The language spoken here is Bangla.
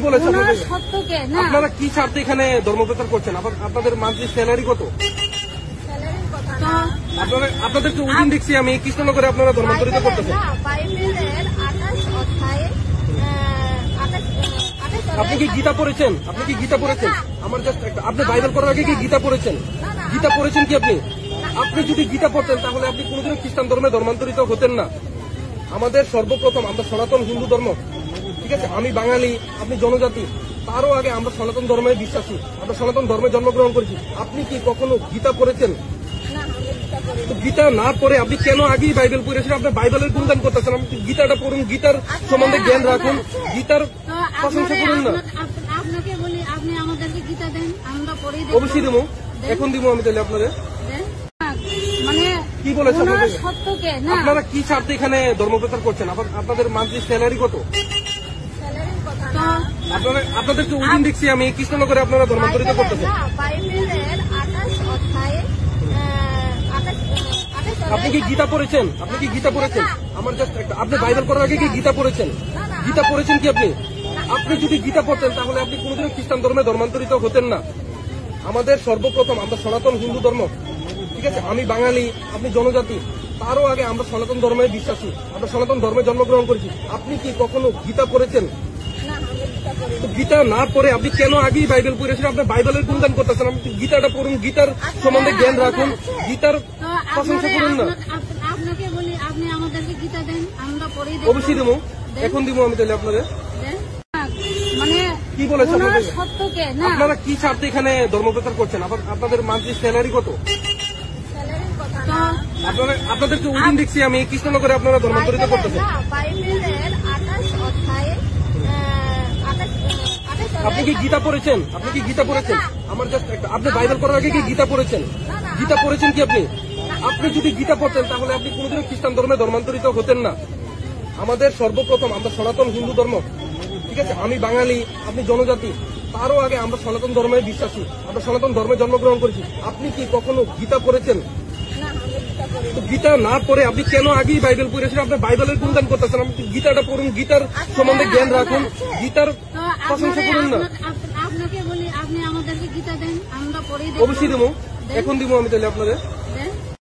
বলেছেন আপনারা কি স্বার্থে এখানে ধর্মপ্রচার করছেন? আপনাদের মান্থলি স্যালারি কত? আপনাদেরকে ওদিন দেখছি আমি কৃষ্ণনগরে আপনারা ধর্মান্তরিত করতেছেন। আপনি কি গীতা পড়েছেন? আপনি কি গীতা পড়েছেন? আমার জাস্ট আপনি বাইবেল পড়ার আগে কি গীতা পড়েছেন? গীতা পড়েছেন কি আপনি? আপনি যদি গীতা পড়তেন তাহলে আপনি কোনোদিনও খ্রিস্টান ধর্মে ধর্মান্তরিত হতেন না। আমাদের সর্বপ্রথম আমরা সনাতন হিন্দু ধর্ম, ঠিক আছে? আমি বাঙালি, আপনি জনজাতি, তারও আগে আমরা সনাতন ধর্মে বিশ্বাসী, আমরা সনাতন ধর্মে জন্মগ্রহণ করেছি। আপনি কি কখনো গীতা পড়েছেন? গীতা না পড়ে আপনি কেন আগেই বাইবেল পড়েছেন? আপনি বাইবেলের গুণগান করতেছেন। আপনি গীতাটা পড়ুন, গীতার সম্বন্ধে জ্ঞান রাখুন, গীতার প্রশংসা করুন না। আপনাকে বলি, আপনি আমাদেরকে গীতা দেন, আমরা পড়ে দেব। অবশ্যই দেবো, এখন দিব আমি তাহলে আপনাদের। মানে কি বলেছেন? আপনারা কি স্বার্থে এখানে ধর্মপ্রচার করছেন? আপনাদের মান্থলি স্যালারি কত? আপনাদেরকে ওদিন দেখছি আমি কৃষ্ণনগরে আপনারা ধর্মান্তরিত করতেছেন। আপনি কি গীতা পড়েছেন? আপনি কি গীতা পড়েছেন? আমার জাস্ট আপনি বাইবেল পড়ার আগে কি গীতা পড়েছেন? গীতা পড়েছেন কি আপনি? আপনি যদি গীতা পড়তেন তাহলে আপনি কোনোদিনও খ্রিস্টান ধর্মে ধর্মান্তরিত হতেন না। আমাদের সর্বপ্রথম আমরা সনাতন হিন্দু ধর্ম, ঠিক আছে? আমি বাঙালি, আপনি জনজাতি, তারও আগে আমরা সনাতন ধর্মে বিশ্বাসী, আমরা সনাতন ধর্মে জন্মগ্রহণ করেছি। আপনি কি কখনো গীতা পড়েছেন? গীতা না পড়ে আপনি কেন আগেই বাইবেল পড়েছেন? আপনি বাইবেলের গুণগান করতেছেন। আপনি গীতাটা পড়ুন, গীতার সম্বন্ধে জ্ঞান রাখুন, গীতার প্রশংসা করুন না। আপনাকে বলি, আপনি আমাদেরকে গীতা দেন, আমরা পড়ে দেব। অবশ্যই দেবো, এখন দিব আমি তাহলে আপনাদের। মানে কি বলেছেন? আপনারা কি স্বার্থে এখানে ধর্মপ্রচার করছেন? আপনাদের মান্থলি স্যালারি কত? আপনাদেরকে ওদিন দেখছি আমি কৃষ্ণনগরে আপনারা ধর্মান্তরিত করতেছেন। আপনি কি গীতা পড়েছেন? আপনি কি গীতা পড়েছেন? আমার জাস্ট আপনি বাইবেল পড়ার আগে কি গীতা পড়েছেন? গীতা পড়েছেন কি আপনি? আপনি যদি গীতা পড়তেন তাহলে আপনি কোনোদিনও খ্রিস্টান ধর্মে ধর্মান্তরিত হতেন না। আমাদের সর্বপ্রথম আমরা সনাতন হিন্দু ধর্ম, ঠিক আছে? আমি বাঙালি, আপনি জনজাতি, তারও আগে আমরা সনাতন ধর্মে বিশ্বাসী, আমরা সনাতন ধর্মে জন্মগ্রহণ করেছি। আপনি কি কখনো গীতা পড়েছেন? গীতা না পড়ে আপনি কেন আগেই বাইবেল পড়েছেন? আপনি বাইবেলের গুণগান করতেছেন। আপনি গীতাটা পড়ুন, গীতার সম্বন্ধে জ্ঞান রাখুন, গীতার প্রশংসা করুন না। আপনাকে বলি, আপনি আমাদেরকে গীতা দেন, আমরা পড়ে দেব। অবশ্যই দেবো, এখন দিব আমি তাহলে আপনাদের।